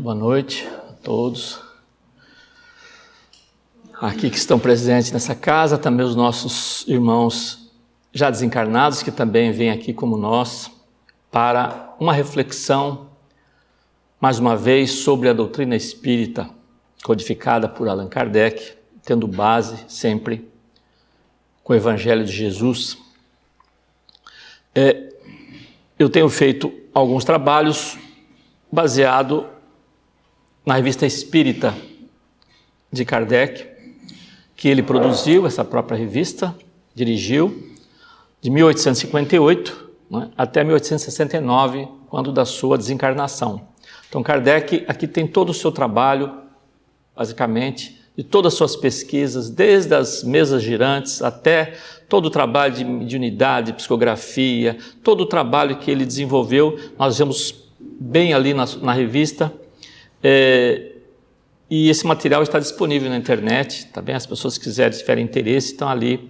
Boa noite a todos aqui que estão presentes nessa casa, também os nossos irmãos já desencarnados que também vêm aqui como nós para uma reflexão, mais uma vez, sobre a doutrina espírita codificada por Allan Kardec, tendo base sempre com o Evangelho de Jesus. Eu tenho feito alguns trabalhos baseado na Revista Espírita de Kardec, que ele produziu, essa própria revista, dirigiu, de 1858 até 1869, quando da sua desencarnação. Então Kardec aqui tem todo o seu trabalho, basicamente, de todas as suas pesquisas, desde as mesas girantes até todo o trabalho de unidade, de psicografia, todo o trabalho que ele desenvolveu, nós vemos bem ali na revista, e esse material está disponível na internet, tá bem? As pessoas que tiverem interesse estão ali.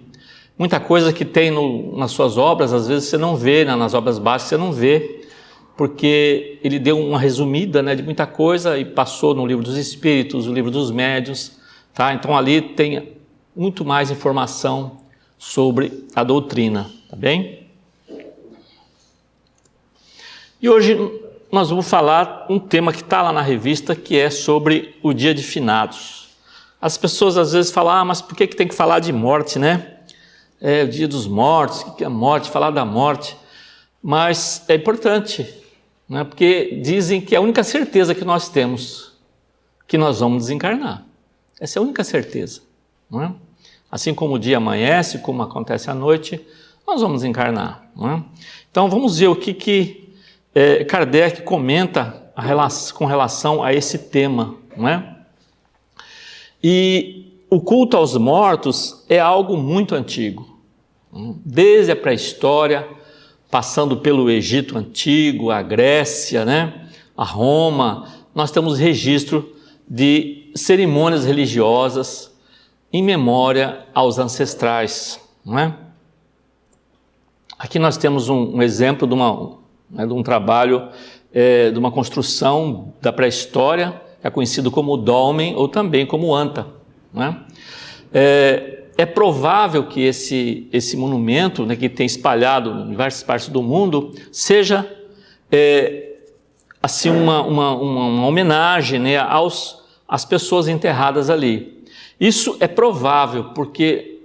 Muita coisa que tem nas suas obras, às vezes você não vê, nas obras básicas você não vê, porque ele deu uma resumida, de muita coisa e passou no Livro dos Espíritos, no Livro dos Médiuns, tá? Então ali tem muito mais informação sobre a doutrina, tá bem? E hoje nós vamos falar um tema que está lá na revista, que é sobre o dia de finados. As pessoas às vezes falam, mas por que tem que falar de morte, né? É o dia dos mortos, o que é morte, falar da morte. Mas é importante, né? Porque dizem que é a única certeza que nós temos, que nós vamos desencarnar. Essa é a única certeza, não é? Assim como o dia amanhece, como acontece à noite, nós vamos desencarnar, não é? Então vamos ver o que Kardec comenta com relação a esse tema, não é? E o culto aos mortos é algo muito antigo, desde a pré-história, passando pelo Egito Antigo, a Grécia, a Roma, nós temos registro de cerimônias religiosas em memória aos ancestrais, não é? Aqui nós temos um exemplo de um trabalho, de uma construção da pré-história, que é conhecido como dolmen ou também como anta, não é? É provável que esse monumento, que tem espalhado em diversas partes do mundo, seja assim uma homenagem, às pessoas enterradas ali. Isso é provável porque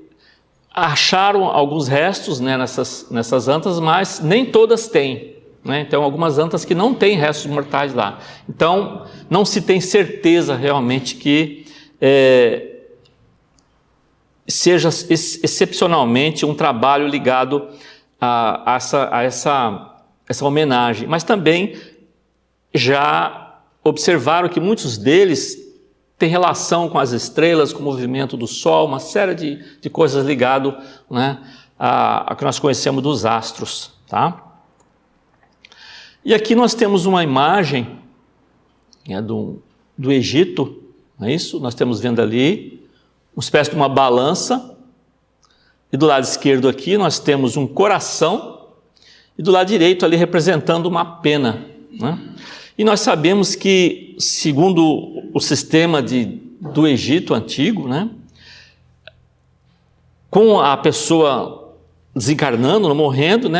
acharam alguns restos, nessas antas, mas nem todas têm. Então, algumas antas que não têm restos mortais lá. Então, não se tem certeza realmente que seja excepcionalmente um trabalho ligado a essa homenagem. Mas também já observaram que muitos deles têm relação com as estrelas, com o movimento do Sol, uma série de coisas ligadas a que nós conhecemos dos astros, tá? E aqui nós temos uma imagem do Egito, não é isso? Nós temos vendo ali uma espécie de uma balança, e do lado esquerdo aqui nós temos um coração, e do lado direito ali representando uma pena, né? E nós sabemos que, segundo o sistema do Egito antigo, com a pessoa desencarnando, morrendo,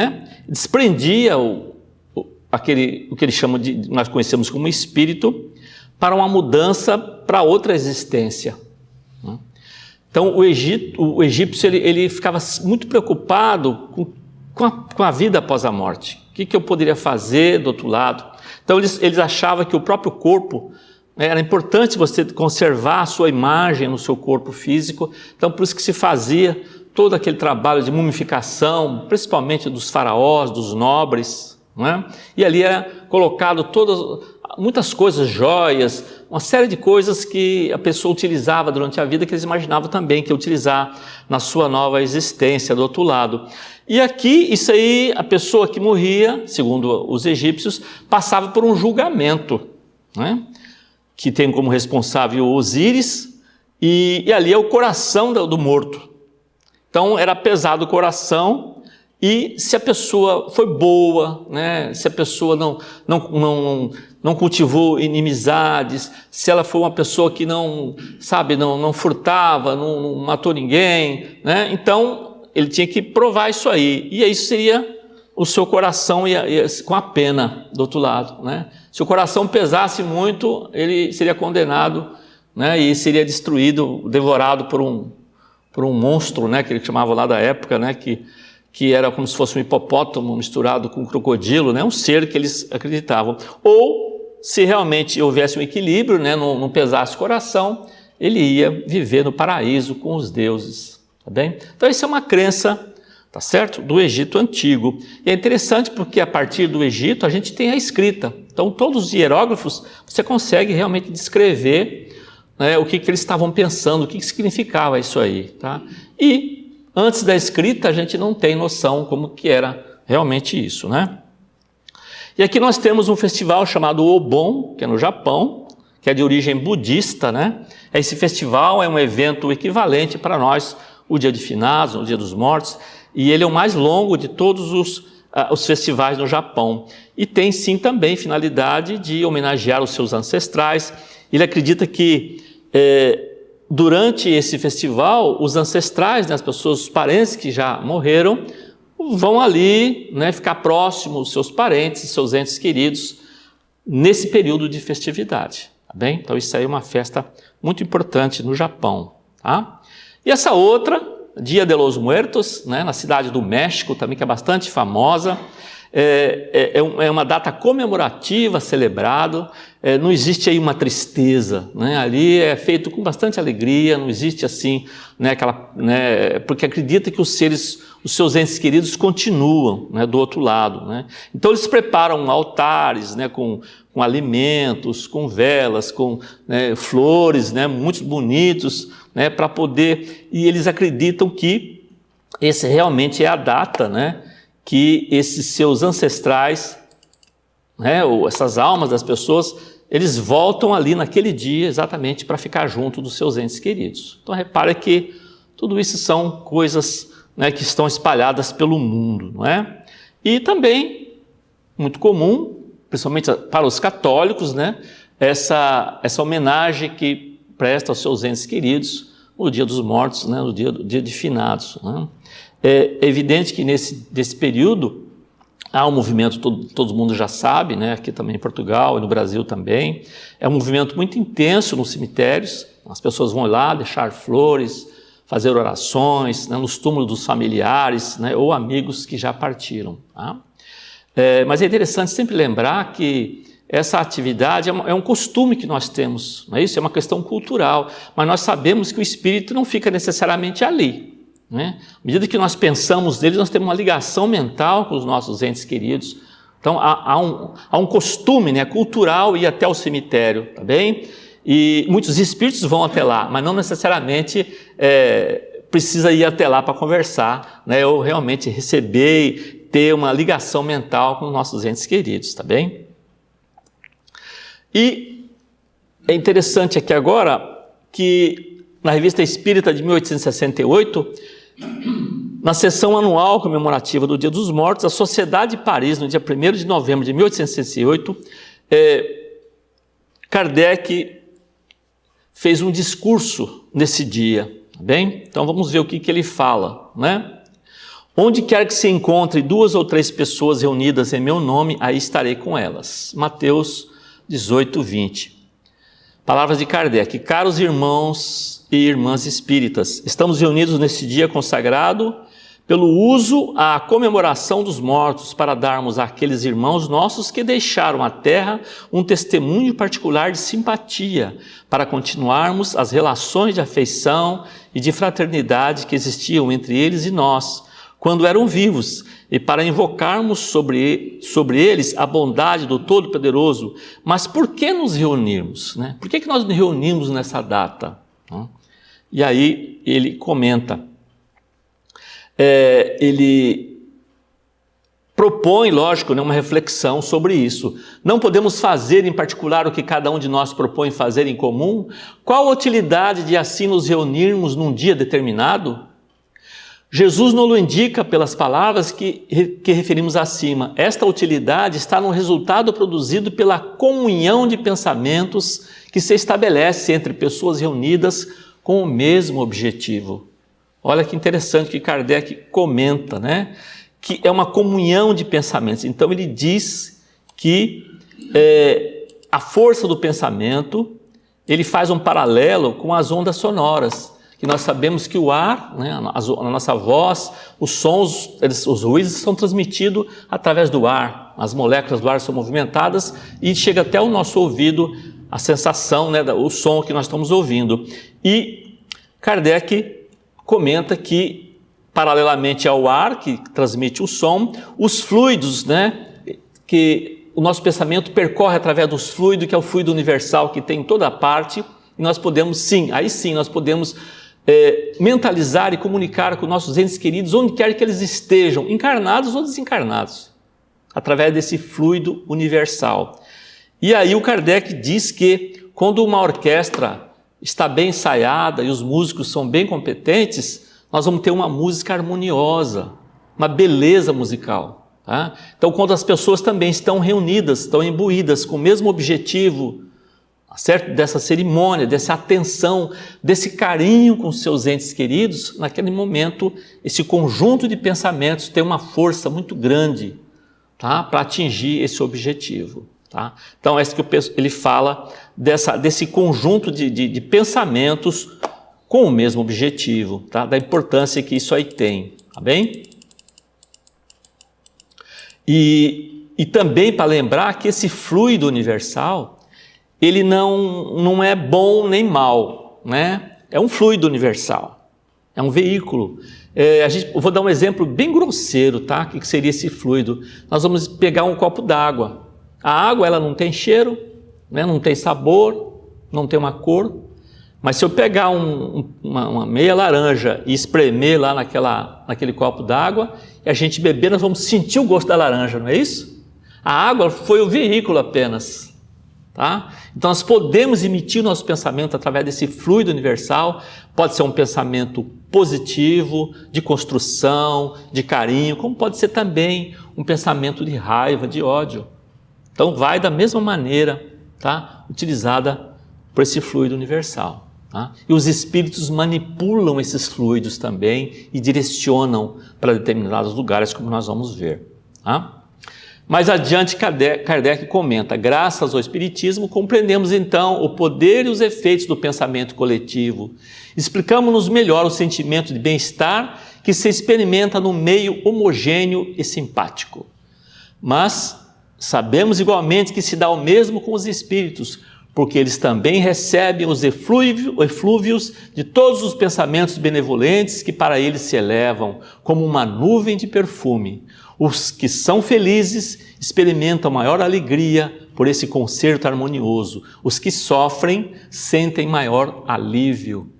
desprendia o que eles chamam nós conhecemos como espírito, para uma mudança para outra existência. Então o egípcio ele ficava muito preocupado com a vida após a morte. O que eu poderia fazer do outro lado? Então eles achavam que o próprio corpo, era importante você conservar a sua imagem no seu corpo físico. Então por isso que se fazia todo aquele trabalho de mumificação, principalmente dos faraós, dos nobres, e ali era colocado muitas coisas, joias, uma série de coisas que a pessoa utilizava durante a vida, que eles imaginavam também que ia utilizar na sua nova existência do outro lado. E aqui, isso aí, a pessoa que morria, segundo os egípcios, passava por um julgamento, que tem como responsável Osíris, e ali é o coração do morto. Então era pesado o coração, E se a pessoa foi boa, né? Se a pessoa não cultivou inimizades, se ela foi uma pessoa que não furtava, não matou ninguém, né? Então ele tinha que provar isso aí. E isso seria o seu coração com a pena do outro lado, né? Se o coração pesasse muito, ele seria condenado, né? E seria destruído, devorado por um monstro, né? Que ele chamava lá da época, né? Que era como se fosse um hipopótamo misturado com um crocodilo, né? Um ser que eles acreditavam. Ou, se realmente houvesse um equilíbrio, né? Não pesasse o coração, ele ia viver no paraíso com os deuses, tá bem? Então, isso é uma crença, tá certo? Do Egito Antigo. E é interessante porque a partir do Egito a gente tem a escrita. Então, todos os hieróglifos, você consegue realmente descrever, né, o que eles estavam pensando, o que significava isso aí, tá? E antes da escrita a gente não tem noção como que era realmente isso, né? E aqui nós temos um festival chamado Obon, que é no Japão, que é de origem budista, né? Esse festival é um evento equivalente para nós, o Dia de Finados, o Dia dos Mortos, e ele é o mais longo de todos os festivais no Japão. E tem sim também finalidade de homenagear os seus ancestrais. Ele acredita que durante esse festival, os ancestrais, né, as pessoas, os parentes que já morreram, vão ali, né, ficar próximos dos seus parentes, seus entes queridos, nesse período de festividade. Tá bem? Então isso aí é uma festa muito importante no Japão. Tá? E essa outra, Dia de los Muertos, né, na cidade do México, também que é bastante famosa, é uma data comemorativa, celebrado, não existe aí uma tristeza, né, ali é feito com bastante alegria, não existe assim, né, porque acredita que os seus entes queridos continuam, né, do outro lado, né. Então eles preparam altares, né, com alimentos, com velas, com, né, flores, né, muito bonitos, né, para poder, e eles acreditam que esse realmente é a data, né, que esses seus ancestrais, né, ou essas almas das pessoas, eles voltam ali naquele dia exatamente para ficar junto dos seus entes queridos. Então repare que tudo isso são coisas, né, que estão espalhadas pelo mundo, não é? E também, muito comum, principalmente para os católicos, né, essa homenagem que presta aos seus entes queridos no Dia dos Mortos, né, no dia de Finados, né? É evidente que nesse período há um movimento, todo mundo já sabe, né, aqui também em Portugal e no Brasil também, é um movimento muito intenso nos cemitérios, as pessoas vão lá deixar flores, fazer orações, né, nos túmulos dos familiares, né, ou amigos que já partiram. Tá? Mas é interessante sempre lembrar que essa atividade é um costume que nós temos, não é isso? É uma questão cultural, mas nós sabemos que o espírito não fica necessariamente ali, né? À medida que nós pensamos neles, nós temos uma ligação mental com os nossos entes queridos. Então há um costume, né, cultural ir até o cemitério, tá bem? E muitos espíritos vão até lá, mas não necessariamente precisa ir até lá para conversar, né, ou realmente receber e ter uma ligação mental com os nossos entes queridos, tá bem? E é interessante aqui agora que na Revista Espírita de 1868, na sessão anual comemorativa do Dia dos Mortos, a Sociedade de Paris, no dia 1º de novembro de 1868, Kardec fez um discurso nesse dia, tá bem? Então vamos ver o que ele fala, né? Onde quer que se encontre 2 ou 3 pessoas reunidas em meu nome, aí estarei com elas. Mateus 18, 20. Palavras de Kardec. Caros irmãos e irmãs espíritas, estamos reunidos nesse dia consagrado pelo uso à comemoração dos mortos para darmos àqueles irmãos nossos que deixaram a terra um testemunho particular de simpatia, para continuarmos as relações de afeição e de fraternidade que existiam entre eles e nós, quando eram vivos, e para invocarmos sobre eles a bondade do Todo-Poderoso. Mas por que nos reunirmos, né? Por que nós nos reunimos nessa data? E aí ele comenta, ele propõe, lógico, uma reflexão sobre isso. Não podemos fazer em particular o que cada um de nós propõe fazer em comum? Qual a utilidade de assim nos reunirmos num dia determinado? Jesus nos indica pelas palavras que referimos acima. Esta utilidade está no resultado produzido pela comunhão de pensamentos que se estabelece entre pessoas reunidas com o mesmo objetivo. Olha que interessante que Kardec comenta, né? Que é uma comunhão de pensamentos. Então ele diz que a força do pensamento, ele faz um paralelo com as ondas sonoras, que nós sabemos que o ar, né, a nossa voz, os sons, os ruídos são transmitidos através do ar. As moléculas do ar são movimentadas e chega até o nosso ouvido a sensação, né, o som que nós estamos ouvindo. E Kardec comenta que, paralelamente ao ar, que transmite o som, os fluidos, né, que o nosso pensamento percorre através dos fluidos, que é o fluido universal que tem em toda parte, e nós podemos sim, nós podemos mentalizar e comunicar com nossos entes queridos, onde quer que eles estejam, encarnados ou desencarnados, através desse fluido universal. E aí o Kardec diz que quando uma orquestra está bem ensaiada e os músicos são bem competentes, nós vamos ter uma música harmoniosa, uma beleza musical. Tá? Então, quando as pessoas também estão reunidas, estão imbuídas com o mesmo objetivo, certo? Dessa cerimônia, dessa atenção, desse carinho com seus entes queridos, naquele momento, esse conjunto de pensamentos tem uma força muito grande, tá? Para atingir esse objetivo. Tá? Então, é isso que ele fala desse conjunto de pensamentos com o mesmo objetivo, tá? Da importância que isso aí tem, tá bem? E também para lembrar que esse fluido universal, ele não é bom nem mal, né? É um fluido universal, é um veículo. Eu vou dar um exemplo bem grosseiro, tá? O que seria esse fluido? Nós vamos pegar um copo d'água. A água, ela não tem cheiro, né? Não tem sabor, não tem uma cor, mas se eu pegar uma meia laranja e espremer lá naquele copo d'água e a gente beber, nós vamos sentir o gosto da laranja, não é isso? A água foi o veículo apenas. Tá? Então nós podemos emitir o nosso pensamento através desse fluido universal. Pode ser um pensamento positivo, de construção, de carinho, como pode ser também um pensamento de raiva, de ódio. Então vai da mesma maneira, tá? Utilizada por esse fluido universal. Tá? E os espíritos manipulam esses fluidos também e direcionam para determinados lugares, como nós vamos ver. Tá? Mais adiante, Kardec comenta: graças ao Espiritismo, compreendemos então o poder e os efeitos do pensamento coletivo. Explicamos-nos melhor o sentimento de bem-estar que se experimenta no meio homogêneo e simpático. Mas sabemos igualmente que se dá o mesmo com os espíritos, porque eles também recebem os eflúvios de todos os pensamentos benevolentes que para eles se elevam, como uma nuvem de perfume. Os que são felizes experimentam maior alegria por esse concerto harmonioso. Os que sofrem sentem maior alívio.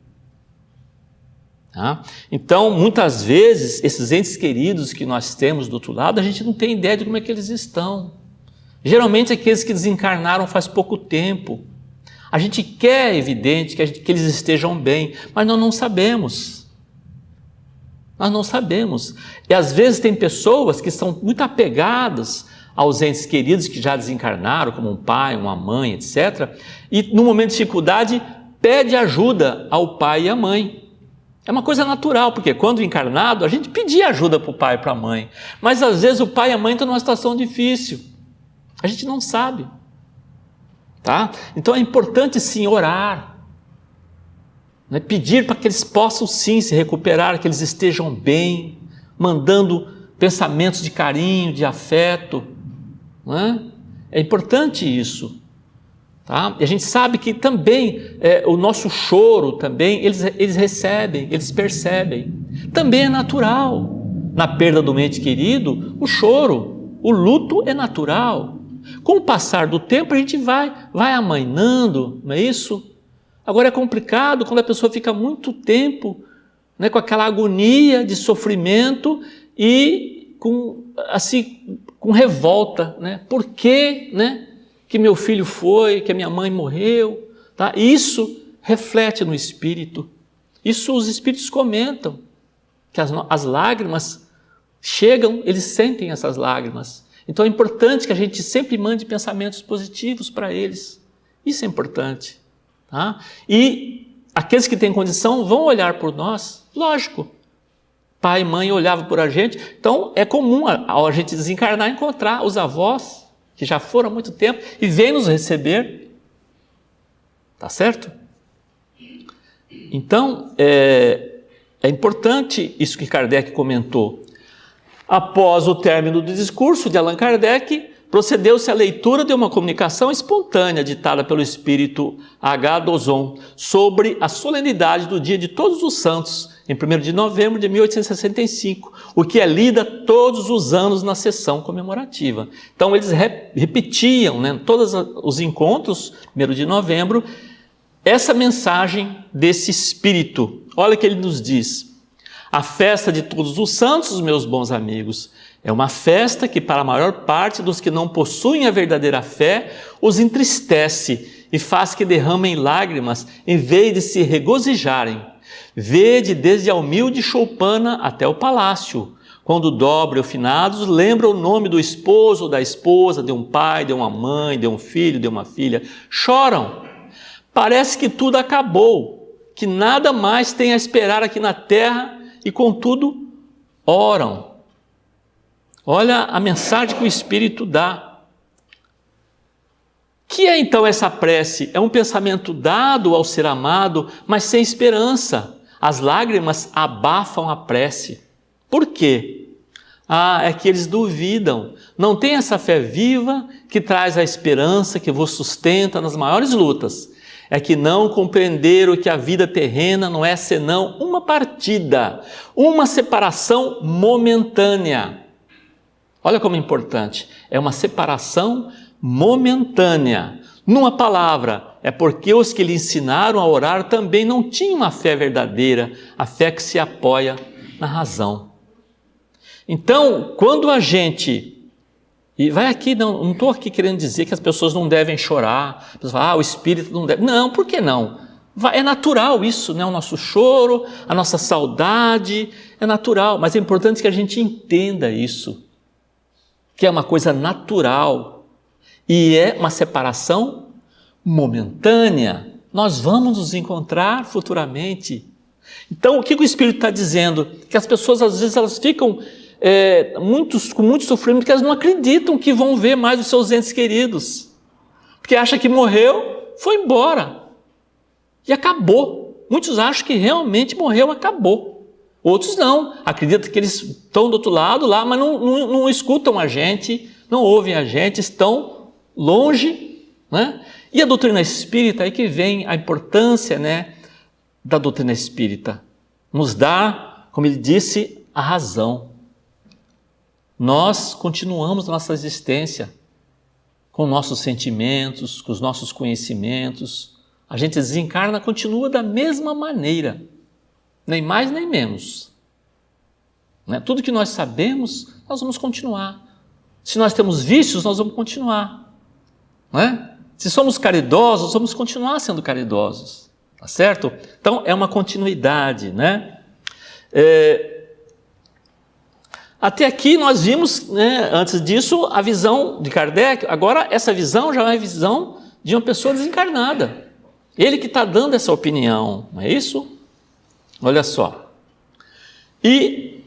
Tá? Então, muitas vezes, esses entes queridos que nós temos do outro lado, a gente não tem ideia de como é que eles estão. Geralmente, aqueles que desencarnaram faz pouco tempo. A gente quer, evidente, que eles estejam bem, mas nós não sabemos. Nós não sabemos. E às vezes tem pessoas que são muito apegadas aos entes queridos que já desencarnaram, como um pai, uma mãe, etc. E no momento de dificuldade, pede ajuda ao pai e à mãe. É uma coisa natural, porque quando encarnado, a gente pedia ajuda para o pai e para a mãe. Mas às vezes o pai e a mãe estão numa situação difícil. A gente não sabe. Tá? Então é importante sim orar. Né? Pedir para que eles possam sim se recuperar, que eles estejam bem, mandando pensamentos de carinho, de afeto. Né? É importante isso. Tá? E a gente sabe que também o nosso choro também, eles recebem, eles percebem. Também é natural. Na perda do ente querido, o choro, o luto é natural. Com o passar do tempo a gente vai amainando, não é isso? Agora é complicado quando a pessoa fica muito tempo, né, com aquela agonia de sofrimento e com revolta, né? Por que, né, que meu filho foi, que a minha mãe morreu? Tá? Isso reflete no espírito. Isso os espíritos comentam. que as lágrimas chegam, eles sentem essas lágrimas. Então é importante que a gente sempre mande pensamentos positivos para eles. Isso é importante. Tá? E aqueles que têm condição vão olhar por nós, lógico. Pai e mãe olhavam por a gente, então é comum ao a gente desencarnar encontrar os avós, que já foram há muito tempo, e vêm nos receber. Tá certo? Então, é importante isso que Kardec comentou. Após o término do discurso de Allan Kardec, procedeu-se à leitura de uma comunicação espontânea ditada pelo espírito H. Dozon sobre a solenidade do Dia de Todos os Santos, em 1º de novembro de 1865, o que é lida todos os anos na sessão comemorativa. Então, eles repetiam, né, todos os encontros, 1º de novembro, essa mensagem desse espírito. Olha o que ele nos diz. A festa de todos os santos, meus bons amigos, é uma festa que para a maior parte dos que não possuem a verdadeira fé, os entristece e faz que derramem lágrimas em vez de se regozijarem. Vede desde a humilde choupana até o palácio. Quando dobra o finados, lembra o nome do esposo ou da esposa, de um pai, de uma mãe, de um filho, de uma filha. Choram. Parece que tudo acabou, que nada mais tem a esperar aqui na terra e, contudo, oram. Olha a mensagem que o Espírito dá. Que é então essa prece? É um pensamento dado ao ser amado, mas sem esperança. As lágrimas abafam a prece. Por quê? É que eles duvidam. Não tem essa fé viva que traz a esperança, que vos sustenta nas maiores lutas. É que não compreenderam que a vida terrena não é senão uma partida, uma separação momentânea. Olha como é importante. É uma separação momentânea. Numa palavra, é porque os que lhe ensinaram a orar também não tinham uma fé verdadeira, a fé que se apoia na razão. Então, quando a gente... E vai aqui, não estou aqui querendo dizer que as pessoas não devem chorar, as pessoas falam, o espírito não deve... Não, por que não? É natural isso, né? O nosso choro, a nossa saudade, é natural, mas é importante que a gente entenda isso, que é uma coisa natural e é uma separação momentânea. Nós vamos nos encontrar futuramente. Então, o que o Espírito está dizendo? Que as pessoas, às vezes, elas ficam com muito sofrimento, porque elas não acreditam que vão ver mais os seus entes queridos. Porque acham que morreu, foi embora. E acabou. Muitos acham que realmente morreu, acabou. Outros não. Acreditam que eles estão do outro lado lá, mas não escutam a gente, não ouvem a gente, estão longe, né? E a doutrina espírita, aí que vem a importância, né, da doutrina espírita. Nos dá, como ele disse, a razão. Nós continuamos nossa existência com nossos sentimentos, com os nossos conhecimentos. A gente desencarna, continua da mesma maneira, nem mais nem menos. Né? Tudo que nós sabemos, nós vamos continuar. Se nós temos vícios, nós vamos continuar. Né? Se somos caridosos, vamos continuar sendo caridosos. Tá certo? Então, é uma continuidade, né? Até aqui nós vimos, né, antes disso, a visão de Kardec. Agora, essa visão já é a visão de uma pessoa desencarnada. Ele que está dando essa opinião, não é isso? Olha só. E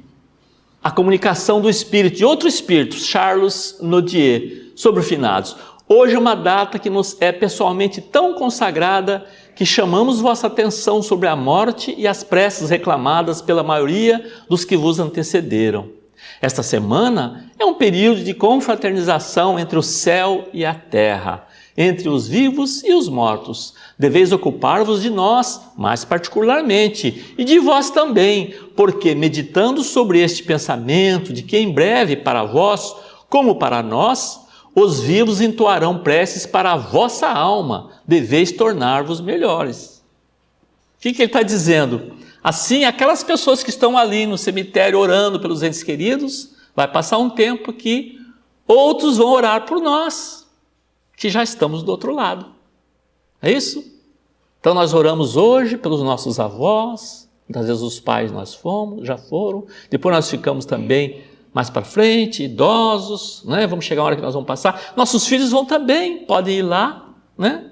a comunicação do espírito, de outro espírito, Charles Nodier, sobre os finados. Hoje é uma data que nos é pessoalmente tão consagrada que chamamos vossa atenção sobre a morte e as preces reclamadas pela maioria dos que vos antecederam. Esta semana é um período de confraternização entre o céu e a terra, entre os vivos e os mortos. Deveis ocupar-vos de nós, mais particularmente, e de vós também, porque, meditando sobre este pensamento de que em breve para vós, como para nós, os vivos entoarão preces para a vossa alma, deveis tornar-vos melhores. O que ele está dizendo? Assim, aquelas pessoas que estão ali no cemitério orando pelos entes queridos, vai passar um tempo que outros vão orar por nós, que já estamos do outro lado. É isso? Então nós oramos hoje pelos nossos avós, Muitas vezes os pais já foram, depois nós ficamos também mais para frente, idosos, né? Vamos chegar a hora que nós vamos passar. Nossos filhos vão também, podem ir lá, né?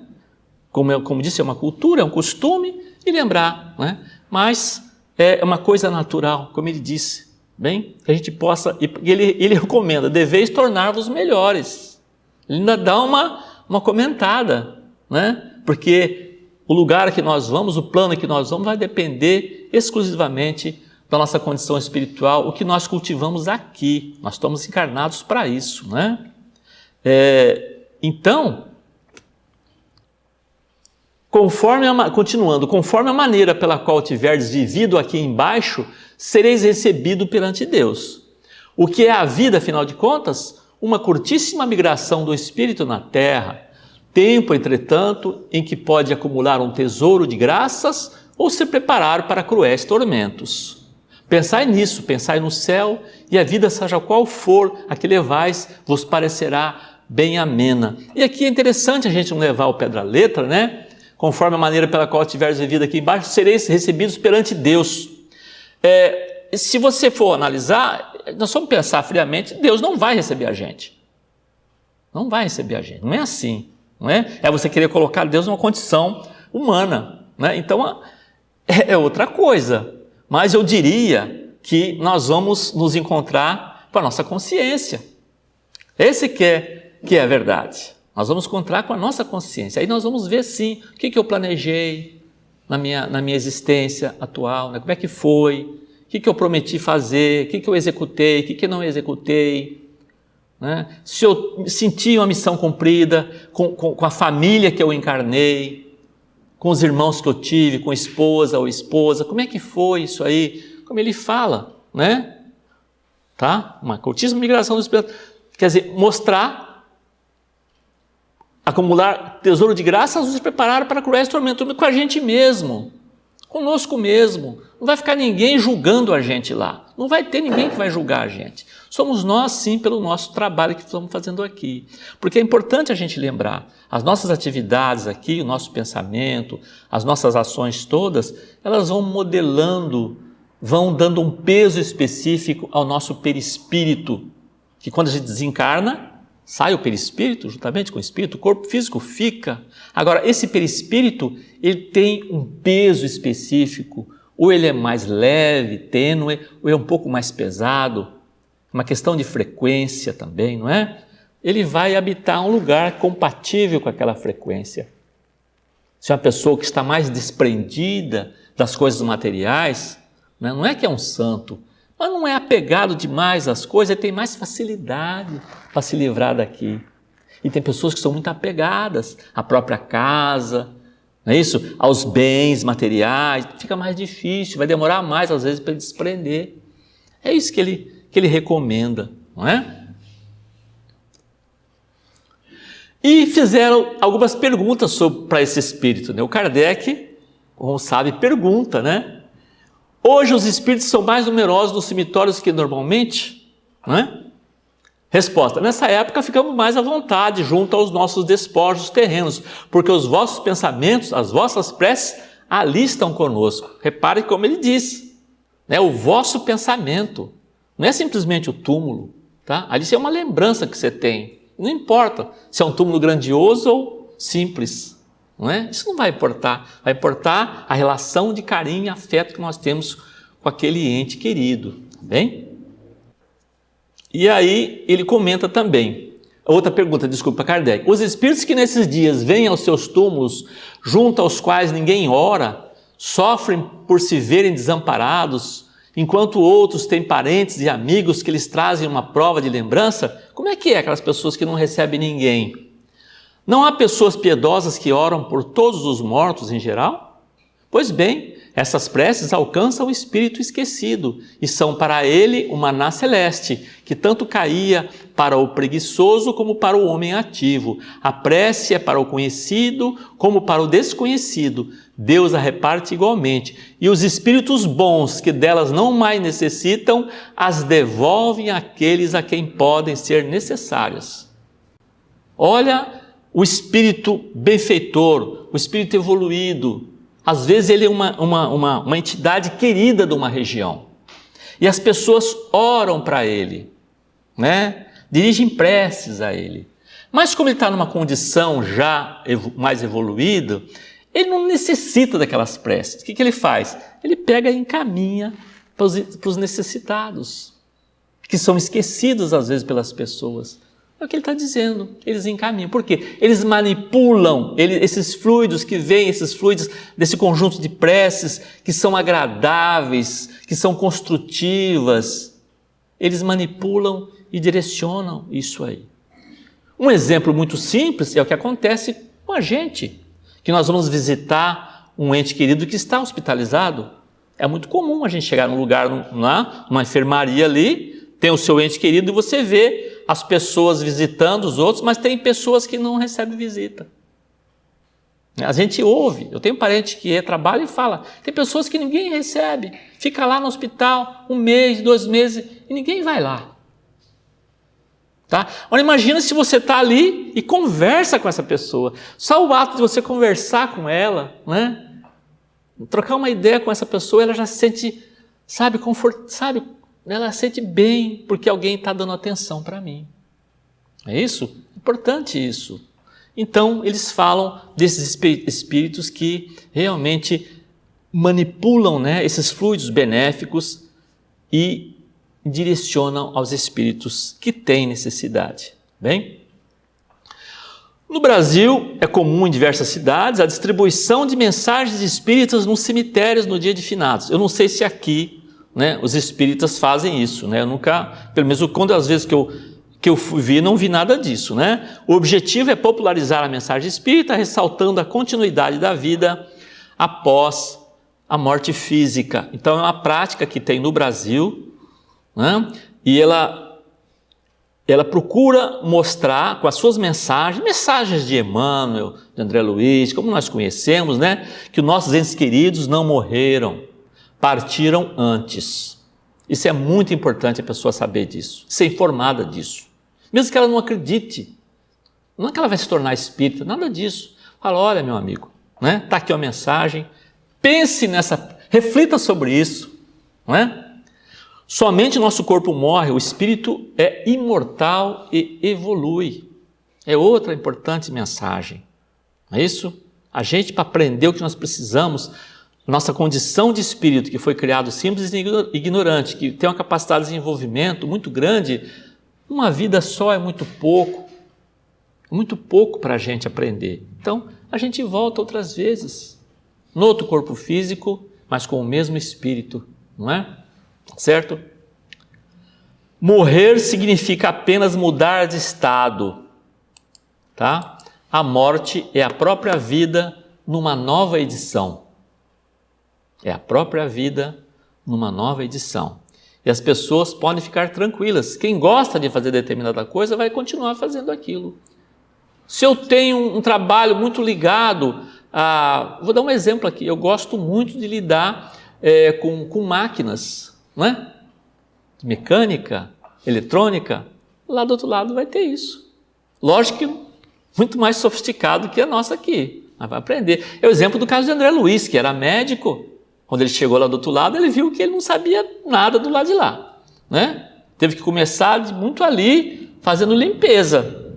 Como disse, é uma cultura, é um costume, e lembrar, né? Mas é uma coisa natural, como ele disse, bem, que a gente possa, e ele recomenda, deveis tornar-vos melhores. Ele ainda dá uma comentada, né? Porque o lugar que nós vamos, o plano que nós vamos, vai depender exclusivamente da nossa condição espiritual, o que nós cultivamos aqui. Nós estamos encarnados para isso, né? Então, conforme a maneira pela qual tiverdes vivido aqui embaixo, sereis recebido perante Deus. O que é a vida, afinal de contas? Uma curtíssima migração do espírito na terra, tempo, entretanto, em que pode acumular um tesouro de graças ou se preparar para cruéis tormentos. Pensai nisso, pensai no céu, e a vida, seja qual for a que levais, vos parecerá bem amena. E aqui é interessante a gente não levar o pé da letra, né? Conforme a maneira pela qual tiveres vivido aqui embaixo, sereis recebidos perante Deus. Se você for analisar, nós vamos pensar friamente, Deus não vai receber a gente. Não vai receber a gente, não é assim. Não é? É você querer colocar Deus numa condição humana, né? Então é outra coisa, mas eu diria que nós vamos nos encontrar com a nossa consciência. Esse que é a verdade. Nós vamos encontrar com a nossa consciência, aí nós vamos ver sim, o que eu planejei na minha existência atual, né? Como é que foi, o que eu prometi fazer, o que eu executei, o que eu não executei, né? Se eu senti uma missão cumprida com a família que eu encarnei, com os irmãos que eu tive, com esposa ou esposa, como é que foi isso aí? Como ele fala, né? Tá? Uma curtíssima migração do Espírito, quer dizer, mostrar, acumular tesouro de graças, nos preparar para cruéis tormentos, com a gente mesmo, conosco mesmo. Não vai ficar ninguém julgando a gente lá, não vai ter ninguém que vai julgar a gente. Somos nós, sim, pelo nosso trabalho que estamos fazendo aqui. Porque é importante a gente lembrar, as nossas atividades aqui, o nosso pensamento, as nossas ações todas, elas vão modelando, vão dando um peso específico ao nosso perispírito, que quando a gente desencarna, sai o perispírito, juntamente com o espírito, o corpo físico fica. Agora, esse perispírito, ele tem um peso específico, ou ele é mais leve, tênue, ou é um pouco mais pesado, uma questão de frequência também, não é? Ele vai habitar um lugar compatível com aquela frequência. Se é uma pessoa que está mais desprendida das coisas materiais, não é que é um santo, mas não é apegado demais às coisas, ele tem mais facilidade para se livrar daqui. E tem pessoas que são muito apegadas à própria casa, não é isso? Aos bens materiais, fica mais difícil, vai demorar mais às vezes para ele desprender. É isso que ele recomenda, não é? E fizeram algumas perguntas para esse espírito, né? O Kardec, como sabe, pergunta, né? Hoje os espíritos são mais numerosos nos cemitérios que normalmente, não é? Resposta: nessa época ficamos mais à vontade junto aos nossos despojos terrenos, porque os vossos pensamentos, as vossas preces, ali estão conosco. Repare como ele diz, né? O vosso pensamento, não é simplesmente o túmulo, tá? Ali é uma lembrança que você tem, não importa se é um túmulo grandioso ou simples, não é? Isso não vai importar, vai importar a relação de carinho e afeto que nós temos com aquele ente querido, tá bem? E aí ele comenta também, outra pergunta, desculpa, Kardec: os espíritos que nesses dias vêm aos seus túmulos, junto aos quais ninguém ora, sofrem por se verem desamparados, enquanto outros têm parentes e amigos que lhes trazem uma prova de lembrança? Como é que é aquelas pessoas que não recebem ninguém? Não há pessoas piedosas que oram por todos os mortos em geral? Pois bem, essas preces alcançam o espírito esquecido e são para ele o maná celeste, que tanto caía para o preguiçoso como para o homem ativo. A prece é para o conhecido como para o desconhecido. Deus a reparte igualmente, e os espíritos bons que delas não mais necessitam, as devolvem àqueles a quem podem ser necessárias. Olha o espírito benfeitor, o espírito evoluído, Às vezes ele é uma entidade querida de uma região. E as pessoas oram para ele, né? Dirigem preces a ele. Mas como ele está numa condição já mais evoluída, ele não necessita daquelas preces. O que ele faz? Ele pega e encaminha para os necessitados, que são esquecidos às vezes pelas pessoas. É o que ele está dizendo, eles encaminham. Por quê? Eles manipulam esses fluidos que vêm, esses fluidos desse conjunto de preces que são agradáveis, que são construtivas. Eles manipulam e direcionam isso aí. Um exemplo muito simples é o que acontece com a gente, que nós vamos visitar um ente querido que está hospitalizado. É muito comum a gente chegar num lugar, numa enfermaria ali, tem o seu ente querido e você vê as pessoas visitando os outros, mas tem pessoas que não recebem visita. A gente ouve, eu tenho um parente que trabalha e fala, tem pessoas que ninguém recebe, fica lá no hospital 1 mês, 2 meses e ninguém vai lá. Tá? Agora imagina se você está ali e conversa com essa pessoa. Só o ato de você conversar com ela, né? Trocar uma ideia com essa pessoa, ela já se sente, ela se sente bem porque alguém está dando atenção para mim. É isso? Importante isso. Então eles falam desses espíritos que realmente manipulam, né, esses fluidos benéficos e direcionam aos espíritos que têm necessidade. Bem? No Brasil, é comum em diversas cidades a distribuição de mensagens espíritas nos cemitérios no dia de finados. Eu não sei se aqui, né, os espíritas fazem isso, né? Eu nunca, pelo menos quando às vezes que eu vi, não vi nada disso, né? O objetivo é popularizar a mensagem espírita, ressaltando a continuidade da vida após a morte física. Então é uma prática que tem no Brasil, né? E ela procura mostrar com as suas mensagens de Emmanuel, de André Luiz, como nós conhecemos, né? Que os nossos entes queridos não morreram, partiram antes. Isso é muito importante a pessoa saber disso, ser informada disso. Mesmo que ela não acredite, não é que ela vai se tornar espírita, nada disso. Fala, olha meu amigo, né? Está aqui uma mensagem, pense nessa, reflita sobre isso, não é? Somente o nosso corpo morre, o espírito é imortal e evolui. É outra importante mensagem. Não é isso? A gente, para aprender o que nós precisamos, nossa condição de espírito, que foi criado simples e ignorante, que tem uma capacidade de desenvolvimento muito grande, uma vida só é muito pouco para a gente aprender. Então, a gente volta outras vezes, no outro corpo físico, mas com o mesmo espírito, não é? Certo? Morrer significa apenas mudar de estado, tá? A morte é a própria vida numa nova edição. É a própria vida numa nova edição. E as pessoas podem ficar tranquilas. Quem gosta de fazer determinada coisa vai continuar fazendo aquilo. Se eu tenho um trabalho muito ligado a... Vou dar um exemplo aqui. Eu gosto muito de lidar com máquinas, não é? Mecânica, eletrônica. Lá do outro lado vai ter isso. Lógico que muito mais sofisticado que a nossa aqui. Mas vai aprender. É o exemplo do caso de André Luiz, que era médico. Quando ele chegou lá do outro lado, ele viu que ele não sabia nada do lado de lá, né? Teve que começar muito ali, fazendo limpeza,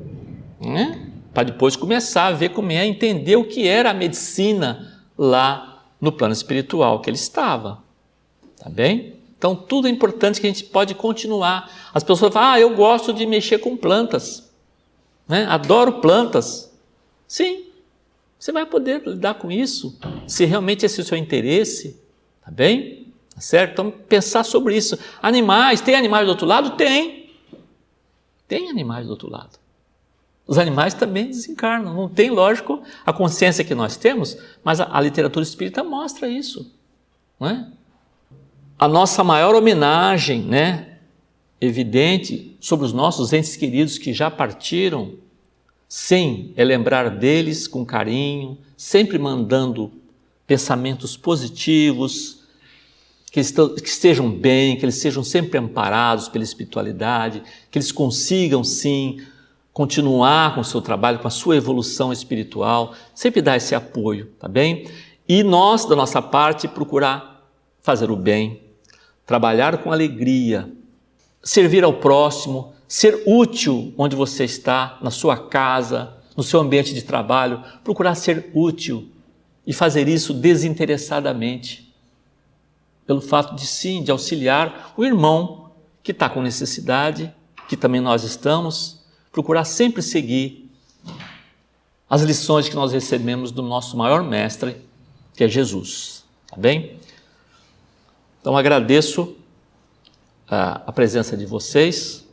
né? Para depois começar a ver como é, entender o que era a medicina lá no plano espiritual que ele estava, tá bem? Então tudo é importante que a gente pode continuar. As pessoas falam, eu gosto de mexer com plantas, né? Adoro plantas. Sim, você vai poder lidar com isso, se realmente esse é o seu interesse, tá bem? Tá certo? Então, pensar sobre isso. Animais, tem animais do outro lado? Tem. Tem animais do outro lado. Os animais também desencarnam. Não tem, lógico, a consciência que nós temos, mas a literatura espírita mostra isso, não é? A nossa maior homenagem, né, evidente, sobre os nossos entes queridos que já partiram, sim, é lembrar deles com carinho, sempre mandando pensamentos positivos, que estejam bem, que eles sejam sempre amparados pela espiritualidade, que eles consigam, sim, continuar com o seu trabalho, com a sua evolução espiritual, sempre dar esse apoio, tá bem? E nós, da nossa parte, procurar fazer o bem, trabalhar com alegria, servir ao próximo, ser útil onde você está, na sua casa, no seu ambiente de trabalho, procurar ser útil e fazer isso desinteressadamente, pelo fato de sim, de auxiliar o irmão que está com necessidade, que também nós estamos, procurar sempre seguir as lições que nós recebemos do nosso maior mestre, que é Jesus, tá bem? Então agradeço a presença de vocês,